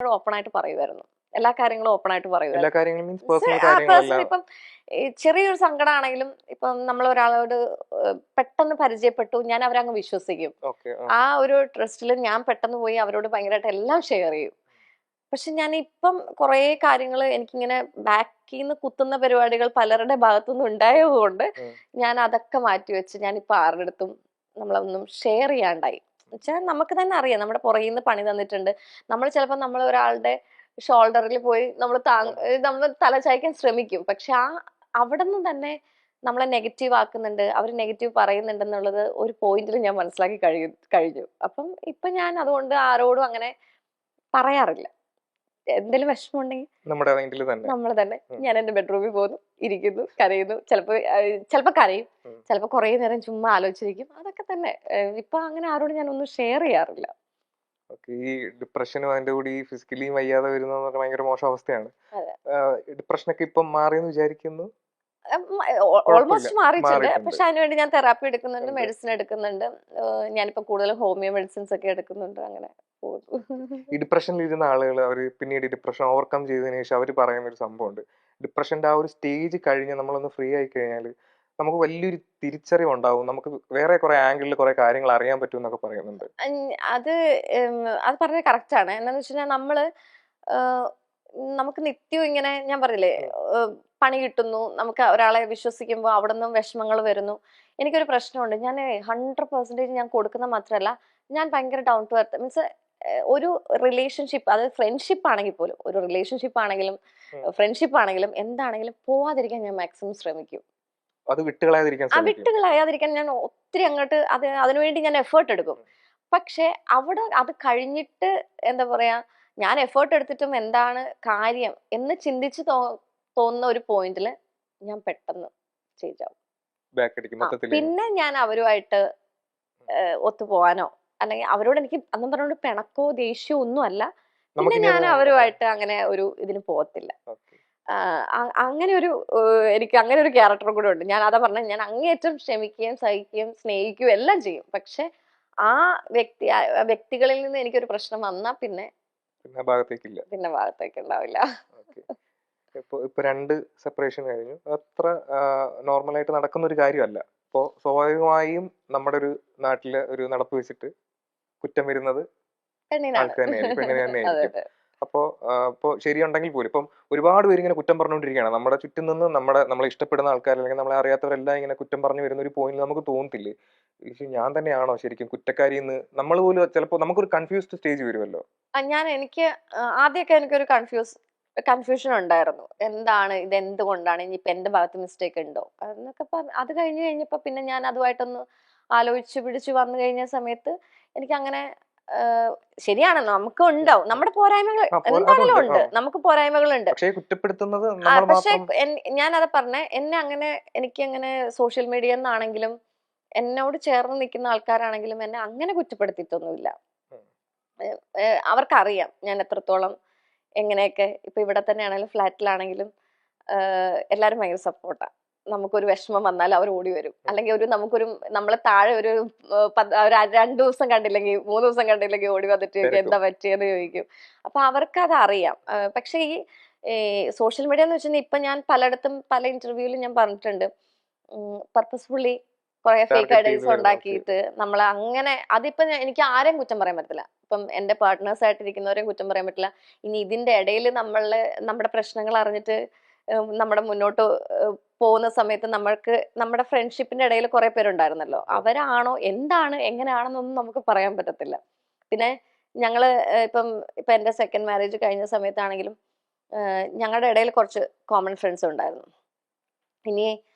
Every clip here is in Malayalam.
ഓപ്പൺ ആയിട്ട് പറയുമായിരുന്നു. എല്ലാ കാര്യങ്ങളും ഓപ്പൺ ആയിട്ട് എല്ലാ പറയുമായിരുന്നു. കാര്യങ്ങളും മീൻസ് പേഴ്സണൽ പേഴ്സണൽ കാര്യങ്ങളല്ല. ഇപ്പം ചെറിയൊരു സങ്കടമാണെങ്കിലും ഇപ്പം നമ്മൾ ഒരാളോട് പെട്ടെന്ന് പരിചയപ്പെട്ടു, ഞാൻ അവരങ്ങ് വിശ്വസിക്കും. ഓക്കെ. ആ ഒരു ട്രസ്റ്റിൽ ഞാൻ പെട്ടെന്ന് പോയി അവരോട് ഭയങ്കരമായിട്ട് എല്ലാം ഷെയർ ചെയ്യും. പക്ഷെ ഞാൻ ഇപ്പം കുറേ കാര്യങ്ങൾ എനിക്കിങ്ങനെ ബാക്കിൽ നിന്ന് കുത്തുന്ന പരിപാടികൾ പലരുടെ ഭാഗത്തുനിന്ന് ഉണ്ടായതുകൊണ്ട് ഞാൻ അതൊക്കെ മാറ്റിവെച്ച് ഞാനിപ്പോൾ ആരുടെ അടുത്തും നമ്മളൊന്നും ഷെയർ ചെയ്യാണ്ടായി. വെച്ചാൽ നമുക്ക് തന്നെ അറിയാം നമ്മുടെ പുറകിൽ നിന്ന് പണി തന്നിട്ടുണ്ട്. നമ്മൾ ചിലപ്പോൾ നമ്മൾ ഒരാളുടെ ഷോൾഡറിൽ പോയി നമ്മൾ തല ചായ്ക്കാൻ ശ്രമിക്കും. പക്ഷെ അവിടെ നിന്ന് തന്നെ നമ്മളെ നെഗറ്റീവ് ആക്കുന്നുണ്ട്, അവർ നെഗറ്റീവ് പറയുന്നുണ്ടെന്നുള്ളത് ഒരു പോയിന്റിൽ ഞാൻ മനസ്സിലാക്കി കഴിഞ്ഞു. അപ്പം ഇപ്പൊ ഞാൻ അതുകൊണ്ട് ആരോടും അങ്ങനെ പറയാറില്ല. എന്തെങ്കിലും വിഷമം ഉണ്ടെങ്കിൽ നമ്മുടെ മൈൻഡിൽ തന്നെ നമ്മൾ തന്നെ ഞാൻ എന്റെ ബെഡ്റൂമിൽ പോകുന്നു, ഇരിക്കുന്നു, കരയുന്നു. ചിലപ്പോ കരയും, ചിലപ്പോ കുറെ നേരം ചുമ്മാ ആലോചിച്ചിരിക്കും. അതൊക്കെ തന്നെ. ഇപ്പൊ അങ്ങനെ ആരോടും ഞാൻ ഒന്നും ഷെയർ ചെയ്യാറില്ല. ഈ ഡിപ്രഷനും അതിന്റെ കൂടി ഫിസിക്കലി വയ്യാതെ വരുന്ന ഭയങ്കര മോശം അവസ്ഥയാണ്. ഡിപ്രഷനൊക്കെ ഇപ്പം മാറിയെന്ന് വിചാരിക്കുന്നു. ഓൾമോസ്റ്റ് മാറിയിട്ടുണ്ട്. പക്ഷെ അതിനുവേണ്ടി ഞാൻ തെറാപ്പി എടുക്കുന്നുണ്ട്, മെഡിസിൻ എടുക്കുന്നുണ്ട്. ഞാനിപ്പോ കൂടുതൽ ഹോമിയോ മെഡിസിൻസ് ഒക്കെ എടുക്കുന്നുണ്ട്. അങ്ങനെ ഈ ഡിപ്രഷനിൽ ഇരുന്ന ആളുകൾ അവർ പിന്നീട് ഡിപ്രഷൻ ഓവർകം ചെയ്തതിനു ശേഷം അവർ പറയുന്ന ഒരു സംഭവമുണ്ട്. ഡിപ്രഷന്റെ ആ ഒരു സ്റ്റേജ് കഴിഞ്ഞ് നമ്മളൊന്ന് ഫ്രീ ആയി കഴിഞ്ഞാൽ നമുക്ക് വലിയൊരു തിരിച്ചറിവ് ഉണ്ടാവും, നമുക്ക് വേറെ കുറെ ആംഗിളിൽ കുറെ കാര്യങ്ങൾ അറിയാൻ പറ്റും എന്നൊക്കെ പറയുന്നുണ്ട്. അത് അത് പറഞ്ഞത് കറക്റ്റ് ആണ്. എന്താന്ന് വെച്ച് കഴിഞ്ഞാൽ നമുക്ക് നിത്യവും ഇങ്ങനെ ഞാൻ പറഞ്ഞില്ലേ, പണി കിട്ടുന്നു, നമുക്ക് ഒരാളെ വിശ്വസിക്കുമ്പോൾ അവിടെ നിന്നും വിഷമങ്ങൾ വരുന്നു. എനിക്കൊരു പ്രശ്നമുണ്ട്. ഞാൻ 100% ഞാൻ കൊടുക്കുന്ന മാത്രമല്ല, ഞാൻ ഭയങ്കര ഡൗൺ ടു എർത്ത്. മീൻസ് ഒരു റിലേഷൻഷിപ്പ്, അത് ഫ്രണ്ട്ഷിപ്പ് ആണെങ്കിൽ പോലും, ഒരു റിലേഷൻഷിപ്പ് ആണെങ്കിലും ഫ്രണ്ട്ഷിപ്പ് ആണെങ്കിലും എന്താണെങ്കിലും പോവാതിരിക്കാൻ ഞാൻ മാക്സിമം ശ്രമിക്കും. അത് വിട്ടുകളയാതിരിക്കാൻ ഞാൻ ഒത്തിരി അങ്ങോട്ട് അതിനുവേണ്ടി ഞാൻ എഫേർട്ട് എടുക്കും. പക്ഷെ അവിടെ അത് കഴിഞ്ഞിട്ട് എന്താ പറയാ, ഞാൻ എഫേർട്ട് എടുത്തിട്ടും എന്താണ് കാര്യം എന്ന് ചിന്തിച്ച് തോന്നുന്ന ഒരു പോയിന്റില് ഞാൻ പെട്ടെന്ന് ചേഞ്ച് ആവും. പിന്നെ ഞാൻ അവരുമായിട്ട് ഒത്തുപോകാനോ അല്ലെങ്കിൽ അവരോട് എനിക്ക് അന്നും പറഞ്ഞോണ്ട് പിണക്കോ ദേഷ്യമോ ഒന്നും അല്ല. പിന്നെ ഞാൻ അവരുമായിട്ട് അങ്ങനെ ഒരു ഇതിന് പോകത്തില്ല. അങ്ങനെ ഒരു എനിക്ക് അങ്ങനെ ഒരു ക്യാരക്ടറും കൂടെ ഉണ്ട്. ഞാൻ അതാ പറഞ്ഞ, ഞാൻ അങ്ങേയറ്റം ക്ഷമിക്കുകയും സഹിക്കുകയും സ്നേഹിക്കുകയും എല്ലാം ചെയ്യും. പക്ഷെ ആ വ്യക്തികളിൽ നിന്ന് എനിക്കൊരു പ്രശ്നം വന്നാൽ പിന്നെ ഭാഗത്തേക്ക് ഉണ്ടാവില്ല. ഇപ്പൊ 2 സെപ്പറേഷൻ കഴിഞ്ഞു. അത്ര നോർമലായിട്ട് നടക്കുന്ന ഒരു കാര്യമല്ല. അപ്പോ സ്വാഭാവികമായും നമ്മുടെ ഒരു നാട്ടിലെ ഒരു നടപ്പ് വെച്ചിട്ട് കുറ്റം വരുന്നത് ആൾക്ക് തന്നെയായിരിക്കും, പെണ്ണിന് തന്നെയായിരിക്കും. അപ്പോ ശരിയുണ്ടെങ്കിൽ പോലും ഇപ്പം ഒരുപാട് പേര് ഇങ്ങനെ കുറ്റം പറഞ്ഞുകൊണ്ടിരിക്കുകയാണ്. നമ്മുടെ ചുറ്റും നിന്ന് നമ്മളെ ഇഷ്ടപ്പെടുന്ന ആൾക്കാർ അല്ലെങ്കിൽ നമ്മളെ അറിയാത്തവരെല്ലാം ഇങ്ങനെ കുറ്റം പറഞ്ഞു വരുന്ന ഒരു പോയിന്റിൽ നമുക്ക് തോന്നത്തില്ലേ, ഞാൻ തന്നെയാണോ ശരിക്കും കുറ്റക്കാരി എന്ന്? നമ്മൾ പോലും ചിലപ്പോൾ നമുക്കൊരു കൺഫ്യൂസ്ഡ് സ്റ്റേജ് വരുമല്ലോ. എനിക്ക് ആദ്യമൊക്കെ എനിക്കൊരു കൺഫ്യൂഷൻ ഉണ്ടായിരുന്നു. എന്താണ് ഇത്, എന്തുകൊണ്ടാണ്, ഇനിയിപ്പോ എന്റെ ഭാഗത്ത് മിസ്റ്റേക്ക് ഉണ്ടോ എന്നൊക്കെ അത് കഴിഞ്ഞപ്പോ പിന്നെ ഞാൻ അതുമായിട്ടൊന്ന് ആലോചിച്ച് പിടിച്ച് വന്നു കഴിഞ്ഞ സമയത്ത് എനിക്ക് അങ്ങനെ ശരിയാണ്, നമുക്ക് ഉണ്ടാവും നമ്മുടെ പോരായ്മകൾ, എന്താണെങ്കിലും ഉണ്ട്, നമുക്ക് പോരായ്മകളുണ്ട്. പക്ഷെ ഞാനത് പറഞ്ഞേ, എനിക്ക് അങ്ങനെ സോഷ്യൽ മീഡിയ എന്നാണെങ്കിലും എന്നോട് ചേർന്ന് നിൽക്കുന്ന ആൾക്കാരാണെങ്കിലും എന്നെ അങ്ങനെ കുറ്റപ്പെടുത്തിയിട്ടൊന്നുമില്ല. അവർക്കറിയാം ഞാൻ എത്രത്തോളം എങ്ങനെയൊക്കെ. ഇപ്പൊ ഇവിടെ തന്നെയാണെങ്കിലും ഫ്ലാറ്റിലാണെങ്കിലും എല്ലാരും ഭയങ്കര സപ്പോർട്ടാ. നമുക്കൊരു വിഷമം വന്നാൽ അവർ ഓടി വരും. അല്ലെങ്കിൽ നമ്മളെ താഴെ ഒരു 2 ദിവസം കണ്ടില്ലെങ്കിൽ 3 ദിവസം കണ്ടില്ലെങ്കിൽ ഓടി വന്നിട്ട് എന്താ പറ്റിയെന്ന് ചോദിക്കും. അപ്പൊ അവർക്ക് അത് അറിയാം. പക്ഷെ ഈ സോഷ്യൽ മീഡിയ എന്ന് വെച്ചാൽ ഇപ്പൊ ഞാൻ പലയിടത്തും പല ഇന്റർവ്യൂവിലും ഞാൻ പറഞ്ഞിട്ടുണ്ട്, പർപ്പസ്ഫുള്ളി കുറെ ഫേക്ക് ഐഡീസ് ഉണ്ടാക്കിയിട്ട് നമ്മളെ അങ്ങനെ, അതിപ്പോ എനിക്ക് ആരെയും കുറ്റം പറയാൻ പറ്റില്ല. ഇപ്പം എന്റെ പാർട്ട്നേഴ്സ് ആയിട്ടിരിക്കുന്നവരെയും കുറ്റം പറയാൻ പറ്റില്ല. ഇനി ഇതിന്റെ ഇടയിൽ നമ്മുടെ പ്രശ്നങ്ങൾ അറിഞ്ഞിട്ട് നമ്മുടെ മുന്നോട്ട് പോകുന്ന സമയത്ത് നമ്മുടെ ഫ്രണ്ട്ഷിപ്പിന്റെ ഇടയിൽ കുറെ പേരുണ്ടായിരുന്നല്ലോ, അവരാണോ എന്താണ് എങ്ങനെയാണെന്നൊന്നും നമുക്ക് പറയാൻ പറ്റത്തില്ല. പിന്നെ ഞങ്ങള് ഇപ്പൊ എന്റെ സെക്കൻഡ് മാരേജ് കഴിഞ്ഞ സമയത്താണെങ്കിലും ഞങ്ങളുടെ ഇടയിൽ കുറച്ച് കോമൺ ഫ്രണ്ട്സ് ഉണ്ടായിരുന്നു. ഇനി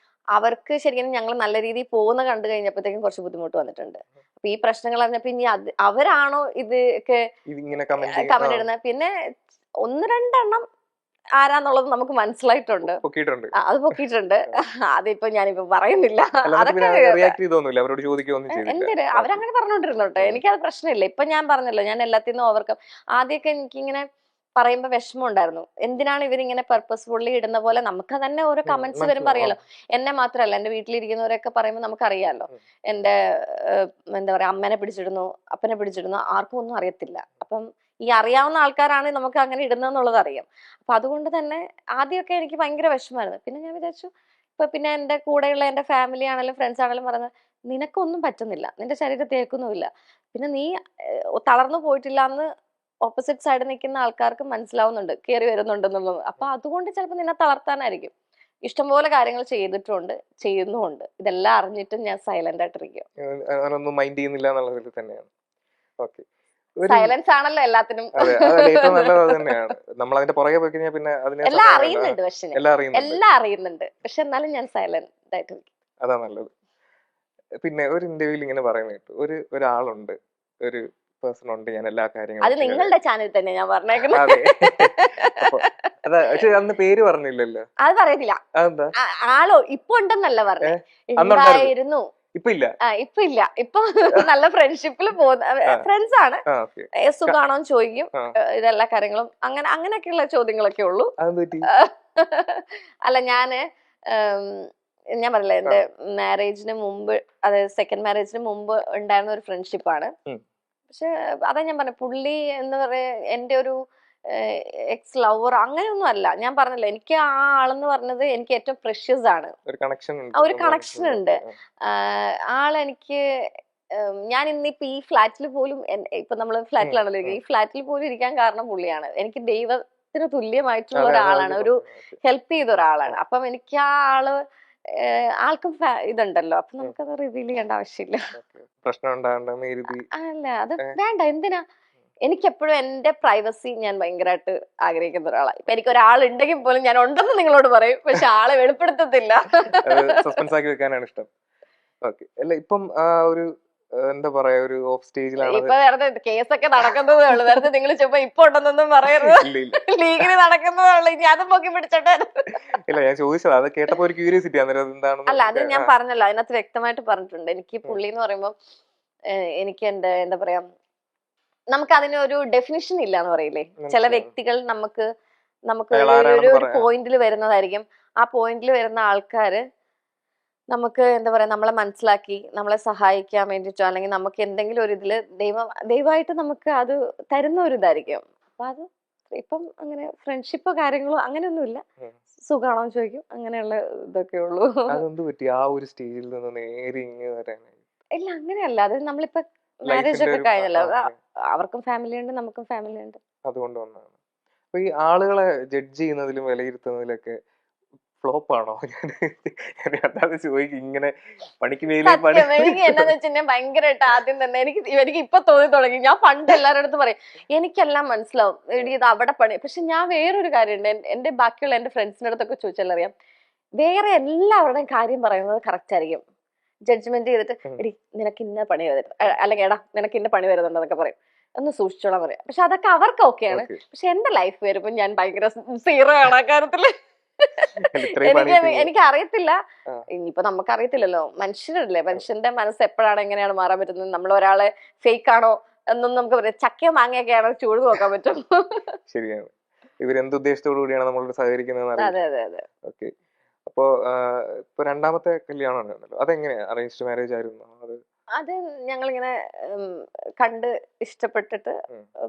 അവർക്ക് ശരിക്കും ഞങ്ങൾ നല്ല രീതിയിൽ പോകുന്ന കണ്ടു കഴിഞ്ഞപ്പോഴത്തേക്കും കുറച്ച് ബുദ്ധിമുട്ട് വന്നിട്ടുണ്ട്. അപ്പൊ ഈ പ്രശ്നങ്ങൾ അറിഞ്ഞപ്പോ ഇനി അവരാണോ ഇതൊക്കെ കമന്റ് ഇടുന്നത്, പിന്നെ 1-2 എണ്ണം ആരാന്നുള്ളത് നമുക്ക് മനസ്സിലായിട്ടുണ്ട്, അത് പൊക്കിയിട്ടുണ്ട്. അതിപ്പോ ഞാനിപ്പോ പറയുന്നില്ല. അതൊക്കെ എന്തിന് അവരങ്ങനെ പറഞ്ഞോണ്ടിരുന്നോട്ടെ, എനിക്കത് പ്രശ്നമില്ല. ഇപ്പൊ ഞാൻ പറഞ്ഞല്ലോ, ഞാൻ എല്ലാത്തിനും ഓവർകം. ആദ്യമൊക്കെ എനിക്കിങ്ങനെ പറയുമ്പോ വിഷമം ഉണ്ടായിരുന്നു, എന്തിനാണ് ഇവരിങ്ങനെ പർപ്പസ്ഫുള്ളി ഇടുന്ന പോലെ. നമുക്ക് തന്നെ ഓരോ കമന്റ്സ് വരുമ്പോ അറിയാലോ. എന്നെ മാത്രല്ല, എന്റെ വീട്ടിലിരിക്കുന്നവരൊക്കെ പറയുമ്പോ നമുക്കറിയാലോ, എന്റെ എന്താ പറയാ, അമ്മനെ പിടിച്ചിടുന്നു, അപ്പനെ പിടിച്ചിടുന്നു, ആർക്കും ഒന്നും അറിയത്തില്ല. അപ്പം ഈ അറിയാവുന്ന ആൾക്കാരാണ് നമുക്ക് അങ്ങനെ ഇടുന്നതെന്നുള്ളത് അറിയാം. അപ്പൊ അതുകൊണ്ട് തന്നെ ആദ്യമൊക്കെ എനിക്ക് ഭയങ്കര വിഷമമായിരുന്നു. പിന്നെ ഞാൻ വിചാരിച്ചു, ഇപ്പൊ പിന്നെ എന്റെ കൂടെയുള്ള എന്റെ ഫാമിലി ആണെങ്കിലും ഫ്രണ്ട്സ് ആണെങ്കിലും പറയുന്നത്, നിനക്കൊന്നും പറ്റുന്നില്ല, നിന്റെ ശരീരത്തെ ഏൽക്കുന്നുമില്ല, പിന്നെ നീ തളർന്നു പോയിട്ടില്ല എന്ന് ഓപ്പോസിറ്റ് സൈഡ് നിൽക്കുന്ന ആൾക്കാർക്ക് മനസ്സിലാവുന്നുണ്ട്, കയറി വരുന്നുണ്ടെന്നുള്ളത്. അപ്പൊ അതുകൊണ്ട് ചിലപ്പോൾ നിന്നെ തളർത്താനായിരിക്കും. ഇഷ്ടംപോലെ കാര്യങ്ങൾ ചെയ്തിട്ടുണ്ട്, ചെയ്യുന്നുമുണ്ട്. ഇതെല്ലാം അറിഞ്ഞിട്ടും ഞാൻ സൈലന്റ് ആയിട്ടിരിക്കും. അങ്ങനൊന്നും മൈൻഡ് ചെയ്യുന്നില്ല എന്നുള്ളതിൽ തന്നെയാണ്. ഓക്കെ. സൈലൻസ് ആണല്ലോ എല്ലാത്തിനും. അതെ, അതല്ല ഏറ്റവും നല്ലത് അത് തന്നെയാണ്. നമ്മൾ അതിന്റെ പുറകെ പോയി കഴിഞ്ഞാൽ പിന്നെ അതിനെ എല്ലാം അറിയുന്നുണ്ട്, പക്ഷെ എല്ലാം അറിയുന്നുണ്ട്, പക്ഷെ എന്നാലും ഞാൻ സൈലന്റ് ആയിട്ടിരിക്കും. അതാ നല്ലത്. പിന്നെ ഒരു ഇന്റർവ്യൂവിൽ ഇങ്ങനെ പറയുന്ന കേട്ടു, ഒരാളുണ്ട്, ഒരു പേഴ്സൺ ഉണ്ട്, ഞാൻ എല്ലാ കാര്യങ്ങളും. അത് നിങ്ങളുടെ ചാനൽ തന്നെ ഞാൻ പറഞ്ഞേക്കുന്നത്. അതെ. അതാ, പക്ഷെ അന്ന് പേര് പറഞ്ഞില്ലല്ലോ. അത് പറയത്തില്ല. അതെന്താ? ആളോ ഇപ്പൊ ഉണ്ടെന്നല്ല പറഞ്ഞേ, ഉണ്ടായിരുന്നു. ഇപ്പൊ ഇല്ല. ഇപ്പൊ ഇല്ല. ഇപ്പൊ നല്ല ഫ്രണ്ട്ഷിപ്പിൽ പോകുന്ന ഫ്രണ്ട്സ് ആണ്. സുഖാണോന്ന് ചോദിക്കും, ഇതെല്ലാ കാര്യങ്ങളും അങ്ങനെയൊക്കെയുള്ള ചോദ്യങ്ങളൊക്കെ ഉള്ളൂ. അല്ല, ഞാൻ പറഞ്ഞില്ല, എന്റെ മാരേജിന് മുമ്പ്, അതായത് സെക്കൻഡ് മാരേജിന് മുമ്പ് ഉണ്ടായിരുന്ന ഒരു ഫ്രണ്ട്ഷിപ്പാണ്. പക്ഷെ അതാ ഞാൻ പറഞ്ഞ, പുള്ളി എന്താ പറയാ, എന്റെ ഒരു എക്സ് ലവർ അങ്ങനെയൊന്നും അല്ല. ഞാൻ പറഞ്ഞല്ലോ, എനിക്ക് ആ ആളെന്ന് പറഞ്ഞത് എനിക്ക് ഏറ്റവും പ്രഷ്യസ് ആണ്. ഒരു കണക്ഷൻ ഉണ്ട്. ആളെനിക്ക്, ഞാൻ ഇന്നിപ്പോ ഈ ഫ്ലാറ്റിൽ പോലും, ഇപ്പൊ നമ്മള് ഫ്ലാറ്റിലാണല്ലോ, ഈ ഫ്ലാറ്റിൽ പോലും ഇരിക്കാൻ കാരണം പുള്ളിയാണ്. എനിക്ക് ദൈവത്തിന് തുല്യമായിട്ടുള്ള ഒരാളാണ്, ഒരു ഹെൽപ്പ് ചെയ്ത ഒരാളാണ്. അപ്പം എനിക്ക് ആ ആൾക്കും ഇതുണ്ടല്ലോ, അപ്പൊ നമുക്കത് റിവീൽ ചെയ്യേണ്ട ആവശ്യമില്ല. അല്ല, അത് വേണ്ട, എന്തിനാ. എനിക്കെപ്പോഴും എന്റെ പ്രൈവസി ഞാൻ ഭയങ്കരമായിട്ട് ആഗ്രഹിക്കുന്ന ഒരാളാണ്. ഇപ്പൊ എനിക്ക് ഒരാളുണ്ടെങ്കിൽ പോലും ഞാൻ ഉണ്ടെന്ന് നിങ്ങളോട് പറയും, പക്ഷെ ആളെ വെളിപ്പെടുത്തത്തില്ല. ഇപ്പം ഒരു എന്താ പറയാ, ഒരു ഓഫ് സ്റ്റേജിലാണ്. ഇപ്പൊ വെറുതെ കേസൊക്കെ നടക്കുന്നതേ ഉള്ളു, വെറുതെ നിങ്ങൾ ചുമ്മാ ഇപ്പൊ ഉണ്ടെന്നൊന്നും പറയരുത്. ലീഗിന് നടക്കുന്നതേ ഉള്ളു, ഇനി അതും പൊക്കി പിടിച്ചോട്ടെ. ഇല്ല, ഞാൻ ചോദിച്ചത് അത് കേട്ടപ്പോ ഒരു ക്യൂരിയോസിറ്റി ആണ്. അല്ല, അത് ഞാൻ പറഞ്ഞല്ലോ, അതിനകത്ത് വ്യക്തമായിട്ട് പറഞ്ഞിട്ടുണ്ട്. എനിക്ക് പുള്ളി എന്ന് പറയുമ്പോ, എനിക്ക് എന്താ പറയാ, നമുക്ക് അതിനൊരു ഡെഫിനിഷൻ ഇല്ല എന്ന് പറയില്ലേ. ചില വ്യക്തികൾ നമുക്ക് ഒരു പോയിന്റിൽ വരുന്നതായിരിക്കും. ആ പോയിന്റിൽ വരുന്ന ആൾക്കാര് നമുക്ക് എന്താ പറയാ, നമ്മളെ മനസ്സിലാക്കി നമ്മളെ സഹായിക്കാൻ വേണ്ടിട്ടോ, അല്ലെങ്കിൽ നമുക്ക് എന്തെങ്കിലും ഒരു ഇതില് ദൈവമായിട്ട് നമുക്ക് അത് തരുന്ന ഒരു ഇതായിരിക്കും. അപ്പൊ അത് ഇപ്പം അങ്ങനെ ഫ്രണ്ട്ഷിപ്പോ കാര്യങ്ങളോ അങ്ങനെയൊന്നുമില്ല. സുഖാണോ ചോദിക്കും, അങ്ങനെയുള്ള ഇതൊക്കെ ഉള്ളൂ. ഇല്ല, അങ്ങനെയല്ല. അത് നമ്മളിപ്പോ മാരേജ് ഒക്കെ കഴിഞ്ഞല്ലോ, അവർക്കും ഫാമിലി ഉണ്ട്, നമുക്കും ഫാമിലി ഉണ്ട്. അതുകൊണ്ട് വന്നതാണ്. അപ്പൊ ഈ ആളുകളെ ജഡ്ജ് ചെയ്യുന്നതിലും വിലയിരുത്തുന്നതിലൊക്കെ ഫ്ലോപ്പ് ആണോ? ചോദിക്കും ഇങ്ങനെ പണിക്ക് എനിക്ക് എന്താന്ന് വെച്ചാൽ ഭയങ്കരമായിട്ട് ആദ്യം തന്നെ എനിക്ക് ഇപ്പൊ തോന്നി തുടങ്ങി. ഞാൻ പണ്ട് എല്ലാവരുടെ അടുത്ത് പറയും, എനിക്കെല്ലാം മനസ്സിലാവും, ഇത് അവിടെ പണി. പക്ഷെ ഞാൻ വേറൊരു കാര്യമുണ്ട്, എന്റെ ബാക്കിയുള്ള എന്റെ ഫ്രണ്ട്സിന്റെ അടുത്തൊക്കെ ചോദിച്ചാൽ അറിയാം, വേറെ എല്ലാവരുടെയും കാര്യം പറയുന്നത് കറക്റ്റ് ആയിരിക്കും. ജഡ്ജ്മെന്റ് ചെയ്തിട്ട്, എടി നിനക്ക് ഇന്ന പണി വരുന്നുണ്ട്, അല്ലെങ്കിൽ എടാ നിനക്ക് ഇന്ന പണി വരുന്നുണ്ട് എന്നൊക്കെ പറയും, ഒന്ന് സൂക്ഷിച്ചോളാൻ പറയാം. പക്ഷെ അതൊക്കെ അവർക്ക് ഓക്കെയാണ്. പക്ഷെ എന്റെ ലൈഫ് വരുമ്പോ ഞാൻ ഭയങ്കര സീറോ ആണ് ആ കാര്യത്തില്. എനിക്ക് അറിയത്തില്ല, ഇനിയിപ്പോ നമുക്കറിയത്തില്ലല്ലോ, മനുഷ്യരല്ലേ, മനുഷ്യന്റെ മനസ്സ് എപ്പോഴാണ് എങ്ങനെയാണ് മാറാൻ പറ്റുന്നത്. നമ്മൾ ഒരാളെ ഫേക്ക് ആണോ എന്നൊന്നും നമുക്ക് പറയാം. ചക്കയോ മാങ്ങയൊക്കെ ആണോ ചൂട് നോക്കാൻ പറ്റും. ശരിയാണ്. ഇവരെന്ത് ഉദ്ദേശത്തോടു കൂടിയാണ് നമ്മളോട് സഹകരിക്കുന്നത്. അതെ അതെ അതെ. ഓക്കെ. അപ്പോ ഇപ്പൊ രണ്ടാമത്തെ കല്യാണമാണല്ലോ, അതെങ്ങനെയാ? അറേഞ്ച്ഡ് മാരേജ് ആയിരുന്നു അത്? ഞങ്ങളിങ്ങനെ കണ്ട് ഇഷ്ടപ്പെട്ടിട്ട്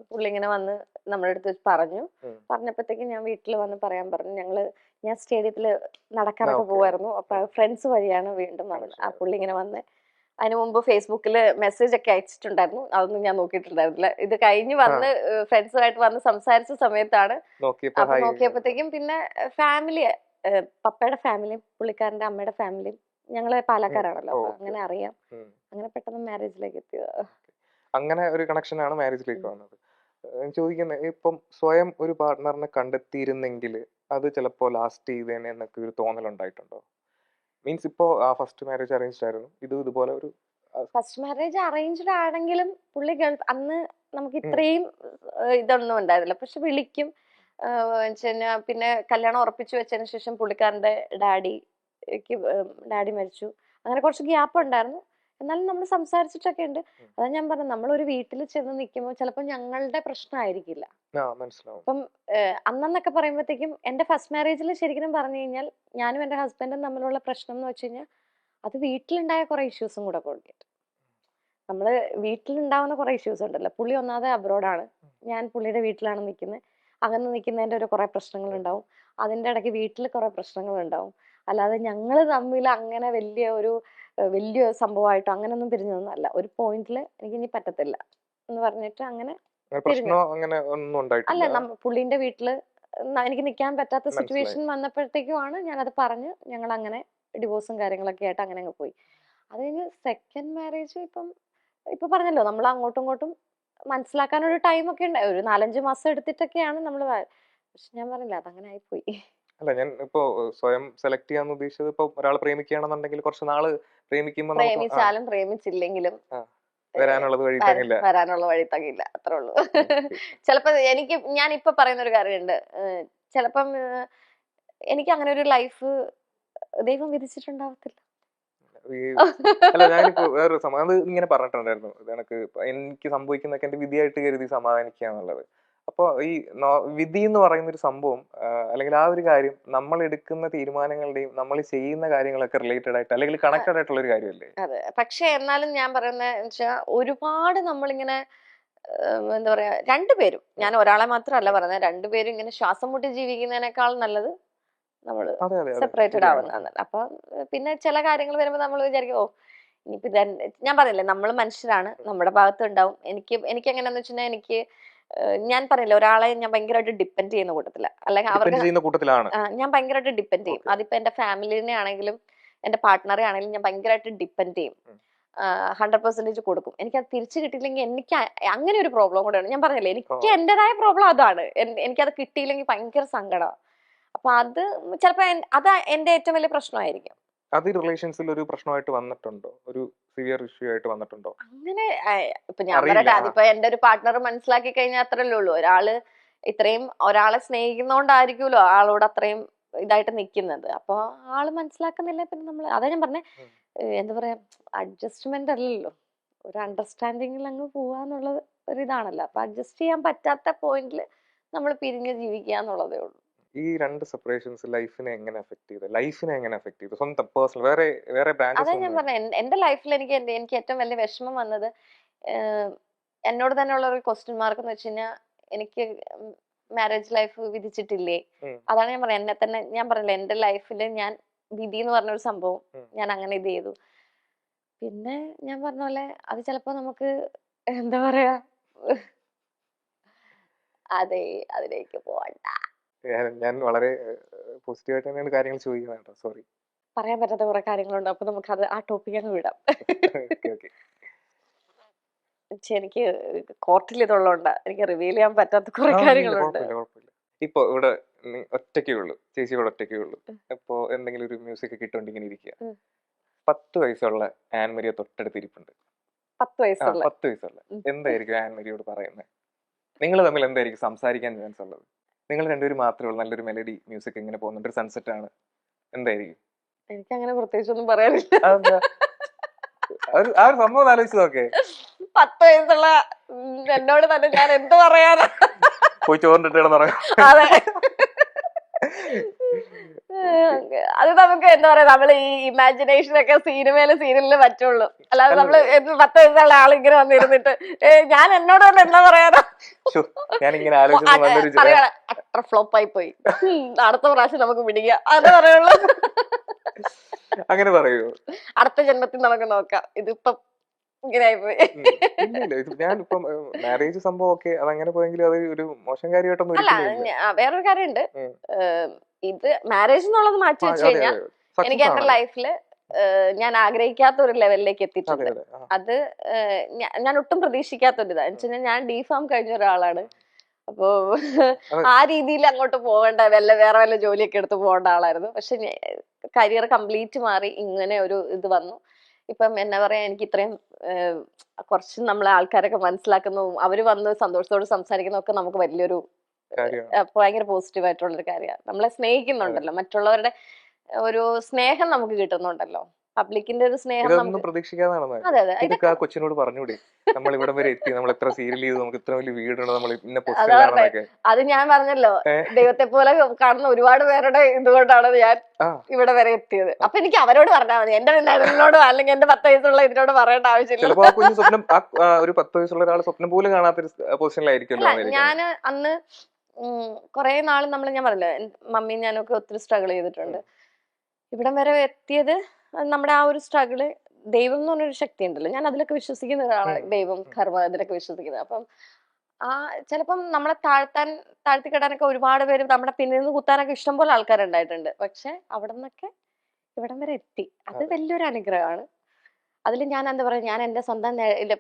പുള്ളി ഇങ്ങനെ വന്ന് നമ്മുടെ അടുത്ത് പറഞ്ഞപ്പോഴത്തേക്കും ഞാൻ വീട്ടിൽ വന്ന് പറയാൻ പറഞ്ഞു. ഞാൻ സ്റ്റേഡിയത്തില് നടക്കാനൊക്കെ പോവായിരുന്നു. അപ്പൊ ഫ്രണ്ട്സ് വഴിയാണ് വീണ്ടും വന്നത്. ആ പുള്ളി ഇങ്ങനെ വന്ന്, അതിനു മുമ്പ് ഫേസ്ബുക്കിൽ മെസ്സേജ് ഒക്കെ അയച്ചിട്ടുണ്ടായിരുന്നു, അതൊന്നും ഞാൻ നോക്കിയിട്ടുണ്ടായിരുന്നില്ല. ഇത് കഴിഞ്ഞ് വന്ന് ഫ്രണ്ട്സുമായിട്ട് വന്ന് സംസാരിച്ച സമയത്താണ് അപ്പൊ നോക്കിയപ്പോഴത്തേക്കും പിന്നെ ഫാമിലി, പപ്പയുടെ ഫാമിലിയും പുള്ളിക്കാരന്റെ അമ്മയുടെ ഫാമിലിയും, ഞങ്ങള് പാലക്കാരാണല്ലോ, അപ്പൊ അങ്ങനെ അറിയാം. അങ്ങനെ പെട്ടെന്ന് മാരേജിലേക്ക് എത്തിയത്. അങ്ങനെ ഒരു കണക്ഷനാണ് മാരേജിലേക്ക് വന്നത്. ചോദിക്കുന്നത്, ഇപ്പം സ്വയം ഒരു പാർട്ട്ണറിനെ കണ്ടെത്തിയിരുന്നെങ്കിൽ അത് ചിലപ്പോ ലാസ്റ്റ് ചെയ്തേനെ എന്നൊക്കെ ഒരു തോന്നലുണ്ടായിട്ടുണ്ടോ? മീൻസ് ഇപ്പോ ഫസ്റ്റ് മാരേജ് അറേഞ്ച്ഡ് ആയിരുന്നു, ഇതുപോലെ ഒരു ഫസ്റ്റ് മാരേജ് അറേഞ്ച്ഡ് ആണെങ്കിലും പുള്ളി അന്ന് നമുക്ക് ഇത്രയും ഇതൊന്നും ഉണ്ടായിരുന്നില്ല. പക്ഷെ വിളിക്കും, പിന്നെ കല്യാണം ഉറപ്പിച്ചു വെച്ചതിന് ശേഷം പുള്ളിക്കാരന്റെ ഡാഡി മരിച്ചു. അങ്ങനെ കുറച്ച് ഗ്യാപ്പ് ഉണ്ടായിരുന്നു. എന്നാലും നമ്മൾ സംസാരിച്ചിട്ടൊക്കെ ഉണ്ട്. അതാ ഞാൻ പറഞ്ഞു, നമ്മളൊരു വീട്ടിൽ ചെന്ന് നിൽക്കുമ്പോൾ ചിലപ്പോൾ ഞങ്ങളുടെ പ്രശ്നമായിരിക്കില്ല. അപ്പം അന്നൊക്കെ പറയുമ്പോഴത്തേക്കും എന്റെ ഫസ്റ്റ് മാരേജിൽ ശരിക്കും പറഞ്ഞു കഴിഞ്ഞാൽ ഞാനും എന്റെ ഹസ്ബൻഡും തമ്മിലുള്ള പ്രശ്നം എന്ന് വെച്ച് കഴിഞ്ഞാൽ അത് വീട്ടിലുണ്ടായ കുറെ ഇഷ്യൂസും കൂടെ കൊടുത്തിട്ട്, നമ്മള് വീട്ടിലുണ്ടാവുന്ന കുറെ ഇഷ്യൂസ് ഉണ്ടല്ലോ. പുള്ളി ഒന്നാമത് അബ്രോഡാണ്, ഞാൻ പുള്ളിയുടെ വീട്ടിലാണ് നിൽക്കുന്നത്. അങ്ങനെ നിൽക്കുന്നതിൻ്റെ ഒരു കുറേ പ്രശ്നങ്ങളുണ്ടാവും. അതിൻ്റെ ഇടയ്ക്ക് വീട്ടിൽ കുറേ പ്രശ്നങ്ങളുണ്ടാവും. അല്ലാതെ ഞങ്ങൾ തമ്മിൽ അങ്ങനെ വലിയ സംഭവമായിട്ടോ അങ്ങനെയൊന്നും പിരിഞ്ഞതൊന്നുമല്ല. ഒരു പോയിന്റിൽ എനിക്കിനി പറ്റത്തില്ല എന്ന് പറഞ്ഞിട്ട് അങ്ങനെ പിരിഞ്ഞു. പ്രശ്നം അങ്ങനെ ഒന്നും അല്ല, ഉണ്ടായിട്ടില്ല. പുള്ളിന്റെ വീട്ടില് എനിക്ക് നിൽക്കാൻ പറ്റാത്ത മനസ്സിലായി. സിറ്റുവേഷൻ വന്നപ്പോഴത്തേക്കുമാണ് ഞാനത് പറഞ്ഞ് ഞങ്ങൾ അങ്ങനെ ഡിവോഴ്സും കാര്യങ്ങളൊക്കെ ആയിട്ട് അങ്ങനെ അങ്ങ് പോയി. അത് കഴിഞ്ഞ് സെക്കൻഡ് മാരേജ് ഇപ്പൊ പറഞ്ഞല്ലോ, നമ്മൾ അങ്ങോട്ടും ഇങ്ങോട്ടും മനസ്സിലാക്കാനൊരു ടൈം ഒക്കെ ഉണ്ടായി. ഒരു 4-5 മാസം എടുത്തിട്ടൊക്കെയാണ് നമ്മൾ. പക്ഷെ ഞാൻ പറഞ്ഞില്ല, അതങ്ങനെ ആയിപ്പോയി. അല്ല, ഞാൻ ഇപ്പോ സ്വയം സെലക്ട് ചെയ്യാന്ന് ഉദ്ദേശിച്ചത്, ഇപ്പൊ ഒരാൾ പ്രേമിക്കുകയാണെന്നുണ്ടെങ്കിൽ കുറച്ച് നാള് പ്രേമിക്കുമ്പോ നമുക്ക് പ്രേമിച്ചാലും പ്രേമിച്ചില്ലെങ്കിലും വരാനുള്ളത് വഴി തങ്ങില്ല. വരാനുള്ള വഴി തങ്ങില്ല, അത്രേ ഉള്ളൂ. ചിലപ്പോ ഞാൻ ഇപ്പൊ പറയുന്ന ഒരു കാര്യമുണ്ട്. ചിലപ്പം എനിക്ക് അങ്ങനെ ഒരു ലൈഫ് ദൈവം വിധിച്ചിട്ടുണ്ടാവത്തില്ല. അല്ല, ഞാനിപ്പോ വേറൊരു അത് ഇങ്ങനെ പറഞ്ഞിട്ടുണ്ടായിരുന്നു, എനിക്ക് സംഭവിക്കുന്നൊക്കെ എന്റെ വിധിയായിട്ട് കരുതി സമാധാനിക്കുക എന്നുള്ളത്. അപ്പൊ ഈ വിധി എന്ന് പറയുന്ന ഒരു സംഭവം, അല്ലെങ്കിൽ ആ ഒരു കാര്യം നമ്മൾ എടുക്കുന്ന തീരുമാനങ്ങളുടെയും നമ്മൾ ചെയ്യുന്ന കാര്യങ്ങളൊക്കെ റിലേറ്റഡ് ആയിട്ട് അല്ലെങ്കിൽ കണക്റ്റഡ് ആയിട്ടുള്ള ഒരു കാര്യമല്ലേ? അതെ. പക്ഷെ എന്നാലും ഞാൻ പറയുന്നത് വെച്ചാൽ, ഒരുപാട് നമ്മളിങ്ങനെ എന്താ പറയാ, രണ്ടുപേരും, ഞാൻ ഒരാളെ മാത്രമല്ല പറയുന്നത്, രണ്ടുപേരും ഇങ്ങനെ ശ്വാസം മുട്ടി ജീവിക്കുന്നതിനേക്കാൾ നല്ലത് നമ്മള് സെപ്പറേറ്റഡ് ആവുന്നതാണ്. അപ്പൊ പിന്നെ ചില കാര്യങ്ങൾ വരുമ്പോ നമ്മൾ വിചാരിക്കും, ഓ ഇനിയിപ്പോ ഞാൻ പറഞ്ഞില്ലേ, നമ്മൾ മനുഷ്യരാണ്, നമ്മുടെ ഭാഗത്ത് ഉണ്ടാവും. എനിക്ക് എങ്ങനെയാന്ന് വെച്ചിട്ടുണ്ടെങ്കിൽ, എനിക്ക് ഞാൻ പറഞ്ഞില്ല, ഒരാളെ ഞാൻ ഭയങ്കരമായിട്ട് ഡിപ്പെൻഡ് ചെയ്യുന്ന കൂട്ടത്തില്ല, അല്ലെങ്കിൽ ഞാൻ ഭയങ്കരമായിട്ട് ഡിപ്പെൻഡ് ചെയ്യും. അതിപ്പോ എന്റെ ഫാമിലിനെ ആണെങ്കിലും എന്റെ പാർട്ട്ണറെ ആണെങ്കിലും ഞാൻ ഭയങ്കരമായിട്ട് ഡിപ്പെൻഡ് ചെയ്യും. 100% കൊടുക്കും. എനിക്കത് തിരിച്ചു കിട്ടിയില്ലെങ്കിൽ എനിക്ക് അങ്ങനെ ഒരു പ്രോബ്ലം കൂടെയാണ്. ഞാൻ പറഞ്ഞില്ലേ, എനിക്ക് എന്റേതായ പ്രോബ്ലം അതാണ്. എനിക്കത് കിട്ടിയില്ലെങ്കിൽ ഭയങ്കര സങ്കടമാണ്. അപ്പൊ അത് ചിലപ്പോ അത് എന്റെ ഏറ്റവും വലിയ പ്രശ്നമായിരിക്കും. അത് റിലേഷൻസിൽ ഒരു പ്രശ്നമായിട്ട് വന്നിട്ടുണ്ടോ? ഒരു സിവിയർ ഇഷ്യൂ ആയിട്ട് വന്നിട്ടുണ്ടോ? അങ്ങനെ ഇപ്പൊ ഞാൻ പറയട്ടെ, അതിപ്പോ എന്റെ ഒരു പാർട്ട്ണർ മനസ്സിലാക്കി കഴിഞ്ഞാൽ അത്രല്ലേ ഉള്ളൂ. ഒരാളെ സ്നേഹിക്കുന്നോണ്ടായിരിക്കുമല്ലോ ആളോട് അത്രയും ഇതായിട്ട് നിൽക്കുന്നത്. അപ്പൊ ആള് മനസ്സിലാക്കുന്നില്ല, പിന്നെ നമ്മൾ അതാ ഞാൻ പറഞ്ഞേ, എന്താ പറയാ, അഡ്ജസ്റ്റ്മെന്റ് അല്ലല്ലോ, ഒരു അണ്ടർസ്റ്റാൻഡിങ്ങിൽ അങ്ങ് പോവാന്നുള്ളത് ഒരു ഇതാണല്ലോ. അപ്പൊ അഡ്ജസ്റ്റ് ചെയ്യാൻ പറ്റാത്ത പോയിന്റിൽ നമ്മൾ പിരിഞ്ഞ് ജീവിക്കുക എന്നുള്ളതേ ഉള്ളൂ. ഈ രണ്ട് സെപ്പറേഷൻസ് ലൈഫിനെ എങ്ങനെ അഫക്ട് ചെയ്തു? സ്വന്തം പേഴ്സണൽ വേറെ അതാ ഞാൻ പറഞ്ഞ, എന്റെ ലൈഫിൽ എനിക്ക് ഏറ്റവും വലിയ വിഷമം വന്നത്, എന്നോട് തന്നെ ഉള്ള ഒരു ക്വസ്റ്റ്യൻ മാർക്ക് എന്ന് വെച്ച് കഴിഞ്ഞാൽ, എനിക്ക് മാരേജ് ലൈഫ് വിധിച്ചിട്ടില്ലേ? അതാണ് ഞാൻ പറഞ്ഞത്. എന്നെ തന്നെ ഞാൻ പറഞ്ഞില്ല, എന്റെ ലൈഫിൽ ഞാൻ വിധി എന്ന് പറഞ്ഞൊരു സംഭവം ഞാൻ അങ്ങനെ ഇത് ചെയ്തു. പിന്നെ ഞാൻ പറഞ്ഞ പോലെ, അത് ചിലപ്പോ നമുക്ക് എന്താ പറയാ, അതെ, അതിലേക്ക് പോവണ്ട. ഞാൻ വളരെ പോസിറ്റീവായിട്ട് തന്നെയാണ് കാര്യങ്ങൾ ചോദിക്കുന്നത്. സോറി, പറയാൻ പറ്റാത്ത കുറെ കാര്യങ്ങളുണ്ട്. അപ്പൊ നമുക്ക് ആ ടോപ്പിക് അങ്ങ് വിടാം. എനിക്ക് കോർട്ടിൽ ഇതുള്ളതുകൊണ്ട് എനിക്ക് റിവീൽ ചെയ്യാൻ പറ്റാത്ത കുറെ കാര്യങ്ങളുണ്ട്. ഇപ്പൊ ഇവിടെ ഒറ്റയ്ക്കേ ഉള്ളൂ, ചേച്ചി ഇവിടെ ഒറ്റയ്ക്കേ ഉള്ളൂ. ഇപ്പൊ എന്തെങ്കിലും ഒരു മ്യൂസിക് കിട്ടുകൊണ്ട് ഇങ്ങനെ ഇരിക്കുക, 10 വയസ്സുള്ള ആൻമരിയ തൊട്ടടുത്തിരിപ്പുണ്ട്. 10 വയസ്സുള്ള എന്തായിരിക്കും ആൻമരിയോട് പറയുന്നത്? നിങ്ങൾ തമ്മിൽ എന്തായിരിക്കും സംസാരിക്കാൻ ചാൻസ് ഉള്ളത്? നിങ്ങൾ രണ്ടുപേരും മാത്രമേ ഉള്ളൂ, നല്ലൊരു മെലഡി മ്യൂസിക് ഇങ്ങനെ പോകുന്നുണ്ട്, ഒരു സൺസെറ്റ് ആണ്, എന്തായിരിക്കും? എനിക്ക് അങ്ങനെ പ്രത്യേകിച്ചൊന്നും പറയാനില്ല. ആ ഒരു സംഭവം ആലോചിച്ച് നോക്കേ. 10 വയസ്സുള്ള എന്നോട് തന്നെ ഞാൻ എന്ത് പറയാനാ? പോയി ചോറിട്ട് പറയാം. അതെ, അത് നമുക്ക് എന്താ പറയാ, നമ്മള് ഈ ഇമാജിനേഷൻ ഒക്കെ സീരിയലില് പറ്റുള്ളൂ. അല്ലാതെ നമ്മള് 10 വയസ്സുള്ള ആളിങ്ങനെ വന്നിരുന്നിട്ട് ഞാൻ എന്നോട് തന്നെ എന്താ പറയാനാ? പറയാ, അത്ര ഫ്ലോപ്പ് ആയി പോയി, അടുത്ത പ്രാവശ്യം നമുക്ക് പിടിക്കാം, അത് പറയുള്ളൂ. അങ്ങനെ പറയൂ, അടുത്ത ജന്മത്തിൽ നമുക്ക് നോക്കാം, ഇതിപ്പം ഇങ്ങനെ ആയിപ്പോയി. ഞാനിപ്പം മാരേജ് സംഭവം ഒക്കെ അതങ്ങനെ പോയെങ്കിലും അത് ഒരു മോശം കാര്യമായിട്ടൊന്നും. അല്ല, വേറൊരു കാര്യമുണ്ട്. ഇത് മാരേജ് എന്നുള്ളത് മാറ്റി വെച്ച് കഴിഞ്ഞാൽ, എനിക്ക് എന്റെ ലൈഫില് ഞാൻ ആഗ്രഹിക്കാത്ത ഒരു ലെവലിലേക്ക് എത്തിയിട്ടുണ്ട്. അത് ഞാൻ ഒട്ടും പ്രതീക്ഷിക്കാത്തൊരിതാ. എന്ന് വെച്ചാൽ ഞാൻ ഡിഫാം കഴിഞ്ഞ ഒരാളാണ്. അപ്പോ ആ രീതിയിൽ അങ്ങോട്ട് പോകേണ്ട വേറെ വല്ല ജോലിയൊക്കെ എടുത്ത് പോകേണ്ട ആളായിരുന്നു. പക്ഷെ കരിയർ കംപ്ലീറ്റ് മാറി ഇങ്ങനെ ഒരു ഇത് വന്നു. ഇപ്പം എന്നാ പറയാ, എനിക്ക് ഇത്രയും കുറച്ച് നമ്മളെ ആൾക്കാരൊക്കെ മനസ്സിലാക്കുന്നതും അവര് വന്ന് സന്തോഷത്തോട് സംസാരിക്കുന്നതൊക്കെ നമുക്ക് വലിയൊരു ഭയങ്കര പോസിറ്റീവ് ആയിട്ടുള്ളൊരു കാര്യമാണ്. നമ്മളെ സ്നേഹിക്കുന്നുണ്ടല്ലോ, മറ്റുള്ളവരുടെ ഒരു സ്നേഹം നമുക്ക് കിട്ടുന്നുണ്ടല്ലോ. പബ്ലിക്കിന്റെ ഒരു സ്നേഹം ഇതൊന്നും നമുക്ക് പ്രതീക്ഷിക്കാതെ നടന്നത്. അതെ അതെ ഇതൊക്കെ ആ കൊച്ചിനോട് പറഞ്ഞൂടെ, നമ്മൾ ഇവിടം വരെ എത്തി, നമ്മൾ എത്ര സീരിയൽ ചെയ്തു, നമുക്ക് ഇത്ര വലിയ വീടുണ്ട്, നമ്മൾ ഇന്ന അതാ പറഞ്ഞെ. പൊസിഷനിലാണെന്നൊക്കെ. അത് ഞാൻ പറഞ്ഞല്ലോ, ഏ? ദൈവത്തെ പോലെ കാണുന്ന ഒരുപാട് പേരുടെ ഇതുകൊണ്ടാണ് ഞാൻ ആ ഇവിടെ വരെ എത്തിയത്. അപ്പൊ എനിക്ക് അവരോട് പറഞ്ഞാൽ മതി, എന്റെ നിഴലിനോടോ അല്ലെങ്കിൽ എന്റെ 10 വയസ്സുള്ള ഇതിനോട് പറയേണ്ട ആവശ്യമില്ല. ചിലപ്പോ ആ കുഞ്ഞ് സ്വപ്നം ഒരു 10 വയസ്സുള്ള ഒരാൾ സ്വപ്നം പോലും കാണാത്തൊരു പൊസിഷനിലായിരിക്കുമല്ലോ അല്ല ഞാന് അന്ന് കുറെ നാള് ഞാൻ പറഞ്ഞില്ലേ, മമ്മിയും ഞാനൊക്കെ ഒത്തിരി സ്ട്രഗിൾ ചെയ്തിട്ടുണ്ട്. ഇവിടം വരെ എത്തിയത് നമ്മുടെ ആ ഒരു സ്ട്രഗിള്, ദൈവം എന്ന് പറഞ്ഞൊരു ശക്തി ഉണ്ടല്ലോ, ഞാൻ അതിലൊക്കെ വിശ്വസിക്കുന്ന ഒരാളാണ്. ദൈവം, കർമ്മ, അതിലൊക്കെ വിശ്വസിക്കുന്നത്. അപ്പം ആ ചിലപ്പം നമ്മളെ താഴ്ത്തിക്കെടാനൊക്കെ ഒരുപാട് പേര് നമ്മുടെ പിന്നിൽ നിന്ന് കുത്താനൊക്കെ ഇഷ്ടം പോലെ ആൾക്കാരുണ്ടായിട്ടുണ്ട്. പക്ഷെ അവിടെ നിന്നൊക്കെ ഇവിടം വരെ എത്തി, അത് വലിയൊരു അനുഗ്രഹമാണ്. അതിൽ ഞാൻ എന്താ പറയാ, ഞാൻ എന്റെ സ്വന്തം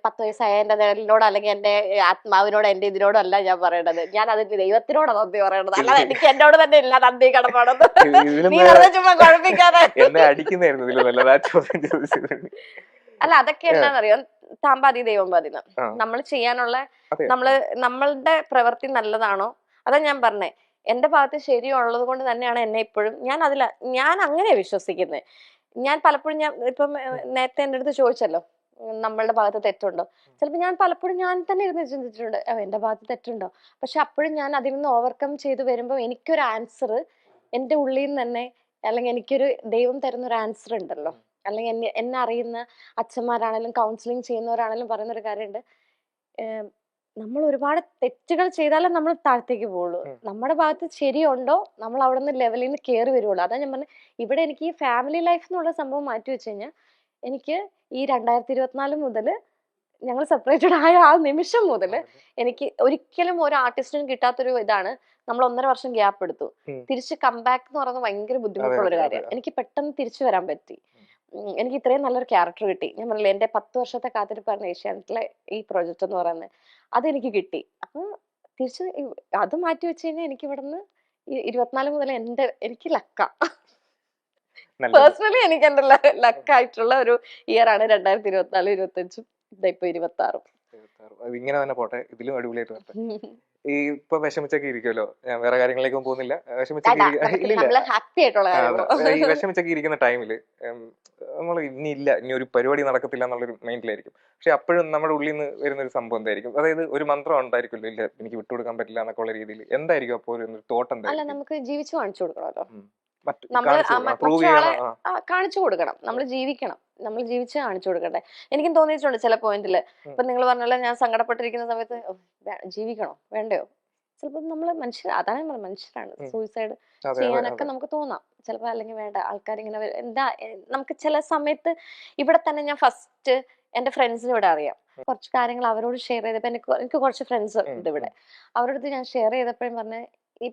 10 വയസ്സായ എന്റെ നിഴലിനോട് അല്ലെങ്കിൽ എന്റെ ആത്മാവിനോട് എന്റെ ഇതിനോടോ അല്ല ഞാൻ പറയേണ്ടത്, ഞാൻ അതിന് ദൈവത്തിനോടാ നന്ദി പറയേണ്ടത്. അല്ലാതെ എനിക്ക് എന്നോട് തന്നെ ഇല്ല നന്ദി കടപ്പാടൊന്നും. നീ വെറുതെ ചുമ്മാ കുഴപ്പിക്കാതെ. എന്നെ അടിക്കുന്നതായിരുന്നു ഇതിൽ നല്ലത് ആ ചോദ്യം ചോദിച്ചത്. അല്ല അതൊക്കെ എന്താണെന്നറിയോ, താൻ പാതി ദൈവം പാതി. നമ്മൾ ചെയ്യാനുള്ള നമ്മളുടെ പ്രവൃത്തി നല്ലതാണോ, അതാ ഞാൻ പറഞ്ഞേ, എന്റെ ഭാഗത്ത് ശരിയുള്ളത് കൊണ്ട് തന്നെയാണ് എന്നെ ഇപ്പോഴും ഞാൻ അങ്ങനെ വിശ്വസിക്കുന്നത്. ഞാൻ പലപ്പോഴും ഇപ്പം നേരത്തെ എൻ്റെ അടുത്ത് ചോദിച്ചല്ലോ, നമ്മളുടെ ഭാഗത്ത് തെറ്റുണ്ടോ. ചിലപ്പോൾ ഞാൻ പലപ്പോഴും ഞാൻ തന്നെ ഇരുന്ന് ചിന്തിച്ചിട്ടുണ്ട്, എന്റെ ഭാഗത്ത് തെറ്റുണ്ടോ. പക്ഷെ അപ്പോഴും ഞാൻ അതിൽ നിന്ന് ഓവർകം ചെയ്ത് വരുമ്പോൾ എനിക്കൊരു ആൻസർ എൻ്റെ ഉള്ളിൽ നിന്ന് തന്നെ, അല്ലെങ്കിൽ എനിക്കൊരു ദൈവം തരുന്ന ഒരു ആൻസർ ഉണ്ടല്ലോ. അല്ലെങ്കിൽ എന്നെ അറിയുന്ന അച്ഛന്മാരാണെങ്കിലും കൗൺസിലിംഗ് ചെയ്യുന്നവരാണെങ്കിലും പറയുന്ന ഒരു കാര്യമുണ്ട്, നമ്മൾ ഒരുപാട് തെറ്റുകൾ ചെയ്താലേ നമ്മൾ താഴത്തേക്ക് പോകുള്ളൂ. നമ്മുടെ ഭാഗത്ത് ശരിയുണ്ടോ നമ്മൾ അവിടെ നിന്ന് ലെവലിൽ നിന്ന് കയറി വരുള്ളൂ. അതാ ഞാൻ പറഞ്ഞത്, ഇവിടെ എനിക്ക് ഈ ഫാമിലി ലൈഫ് എന്നുള്ള സംഭവം മാറ്റി വെച്ച് കഴിഞ്ഞാൽ എനിക്ക് ഈ 2024 മുതൽ, ഞങ്ങൾ സെപ്പറേറ്റഡ് ആയ ആ നിമിഷം മുതൽ എനിക്ക് ഒരിക്കലും ഒരു ആർട്ടിസ്റ്റിനും കിട്ടാത്തൊരു ഇതാണ്. നമ്മൾ 1.5 വർഷം ഗ്യാപ്പ് എടുത്തു, തിരിച്ച് കംബാക്ക് എന്ന് പറയുന്നത് ഭയങ്കര ബുദ്ധിമുട്ടുള്ള ഒരു കാര്യമാണ്. എനിക്ക് പെട്ടെന്ന് തിരിച്ചു വരാൻ പറ്റി. എനിക്ക് ഇത്രയും നല്ലൊരു ക്യാരക്ടർ കിട്ടി. ഞാൻ പറഞ്ഞില്ലേ, എന്റെ 10 വർഷത്തെ കാത്തിരിപ്പായിരുന്നു ഏഷ്യാനെറ്റിലെ ഈ പ്രോജക്റ്റ് എന്ന് പറയുന്നത്. അതെനിക്ക് കിട്ടി. അപ്പൊ തിരിച്ച് അത് മാറ്റി വെച്ച് കഴിഞ്ഞാൽ എനിക്ക് ഇവിടുന്ന് 24 മുതൽ എനിക്ക് ലക്ക. പേഴ്സണലി എനിക്ക് എന്റെ ലക്കായിട്ടുള്ള ഒരു ഇയർ ആണ് 2024, 25, ഇപ്പൊ 26. ഇങ്ങനെ തന്നെ പോട്ടെ, ഇതിലും അടിപൊളിയായിട്ട് വരട്ടെ. ഈ ഇപ്പൊ വിഷമിച്ചൊക്കെ ഇരിക്കുമല്ലോ, ഞാൻ വേറെ കാര്യങ്ങളിലേക്കും പോകുന്നില്ല. വിഷമിച്ചൊക്കെ ഇരിക്കുന്ന ടൈമില് നമ്മൾ ഇനി ഒരു പരിപാടി നടക്കത്തില്ല എന്നുള്ളൊരു മൈൻഡിലായിരിക്കും. പക്ഷെ അപ്പോഴും നമ്മുടെ ഉള്ളിൽ നിന്ന് വരുന്ന ഒരു സംഭവം എന്തായിരിക്കും? അതായത് ഒരു മന്ത്രം ഉണ്ടായിരിക്കുമല്ലോ, ഇല്ല എനിക്ക് വിട്ടുകൊടുക്കാൻ പറ്റില്ല എന്നൊക്കെ ഉള്ള രീതിയിൽ എന്തായിരിക്കും അപ്പോൾ ഒരു തോട്ട്? അല്ല, നമുക്ക് ജീവിച്ചു കാണിച്ചു കൊടുക്കണമല്ലോ, മറ്റുള്ളവരെ കാണിച്ചു കൊടുക്കണം. നമ്മൾ ജീവിക്കണം, നമ്മൾ ജീവിച്ച് കാണിച്ചു കൊടുക്കണ്ടേ. എനിക്കും തോന്നിയിട്ടുണ്ട് ചില പോയിന്റില്. ഇപ്പൊ നിങ്ങൾ പറഞ്ഞല്ലോ, ഞാൻ സങ്കടപ്പെട്ടിരിക്കുന്ന സമയത്ത് ജീവിക്കണോ വേണ്ടയോ, ചിലപ്പോ നമ്മള് അതാണ് മനുഷ്യരാണ്, സൂയിസൈഡ് ചെയ്യാനൊക്കെ നമുക്ക് തോന്നാം ചിലപ്പോ. അല്ലെങ്കിൽ വേണ്ട, ആൾക്കാരിങ്ങനെ എന്താ, നമുക്ക് ചില സമയത്ത് ഇവിടെ തന്നെ ഞാൻ ഫസ്റ്റ് എന്റെ ഫ്രണ്ട്സിന് ഇവിടെ അറിയാം, കുറച്ച് കാര്യങ്ങൾ അവരോട് ഷെയർ ചെയ്തപ്പോ എനിക്ക് കുറച്ച് ഫ്രണ്ട്സ് ഉണ്ട് ഇവിടെ, അവരോട് ഞാൻ ഷെയർ ചെയ്തപ്പോഴും പറഞ്ഞ,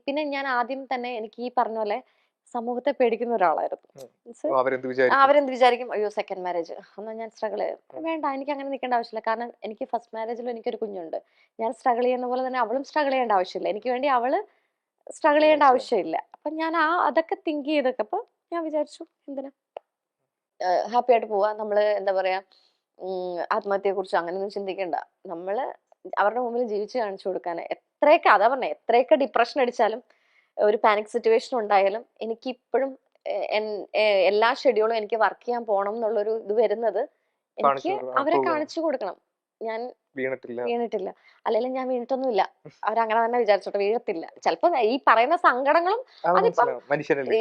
പിന്നെ ഞാൻ ആദ്യം തന്നെ എനിക്ക് ഈ പറഞ്ഞ പോലെ സമൂഹത്തെ പേടിക്കുന്ന ഒരാളായിരുന്നു. അവരെന്ത് വിചാരിക്കും, അയ്യോ സെക്കൻഡ് മാരേജ് എന്നാൽ ഞാൻ സ്ട്രഗിൾ ചെയ്യും, വേണ്ട എനിക്ക് അങ്ങനെ നിൽക്കേണ്ട ആവശ്യമില്ല. കാരണം എനിക്ക് ഫസ്റ്റ് മാരേജിലും എനിക്കൊരു കുഞ്ഞുണ്ട്, ഞാൻ സ്ട്രഗിൾ ചെയ്യുന്ന പോലെ തന്നെ അവളും സ്ട്രഗിൾ ചെയ്യേണ്ട ആവശ്യമില്ല, എനിക്ക് വേണ്ടി അവള് സ്ട്രഗിൾ ചെയ്യേണ്ട ആവശ്യമില്ല. അപ്പൊ ഞാൻ അതൊക്കെ തിങ്ക് ചെയ്തൊക്കെ അപ്പൊ ഞാൻ വിചാരിച്ചു, എന്തിനാ ഹാപ്പി ആയിട്ട് പോവാ, നമ്മള് എന്താ പറയാ, ആത്മഹത്യയെ കുറിച്ച് അങ്ങനെയൊന്നും ചിന്തിക്കണ്ട, നമ്മള് അവരുടെ മുമ്പിൽ ജീവിച്ച് കാണിച്ചു കൊടുക്കാൻ. എത്രയൊക്കെ അതാ പറഞ്ഞെ, എത്രയൊക്കെ ഡിപ്രഷൻ അടിച്ചാലും ഒരു പാനിക് സിറ്റുവേഷൻ ഉണ്ടായാലും എനിക്ക് ഇപ്പോഴും എല്ലാ ഷെഡ്യൂളും എനിക്ക് വർക്ക് ചെയ്യാൻ പോകണം എന്നുള്ളൊരു ഇത് വരുന്നത് എനിക്ക് അവരെ കാണിച്ചു കൊടുക്കണം. ഞാൻ വീണിട്ടില്ല, അല്ലെങ്കിൽ ഞാൻ വീണിട്ടൊന്നുമില്ല, അവരങ്ങനെ തന്നെ വിചാരിച്ചോട്ടെ, വീഴത്തില്ല. ചിലപ്പോ ഈ പറയുന്ന സങ്കടങ്ങളും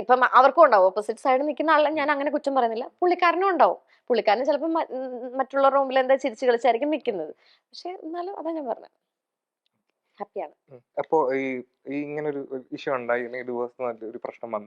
ഇപ്പം അവർക്കും ഉണ്ടാവും. ഓപ്പോസിറ്റ് സൈഡ് നിൽക്കുന്ന ആളെ ഞാൻ അങ്ങനെ കുറ്റം പറയുന്നില്ല, പുള്ളിക്കാരനും ഉണ്ടാവും. പുള്ളിക്കാരന് ചിലപ്പോൾ മറ്റുള്ളവരുടെ മുമ്പിൽ എന്താ ചിരിച്ചു കളിച്ചായിരിക്കും നിൽക്കുന്നത്. പക്ഷെ എന്നാലും അതാ ഞാൻ പറഞ്ഞത്, ഹാപ്പിയാണ്. അപ്പോ ഈ ഇങ്ങനെ ഒരു ഇഷ്യൂ ഉണ്ടായി, ഡിവോഴ്സ് ഒരു പ്രശ്നം വന്നു,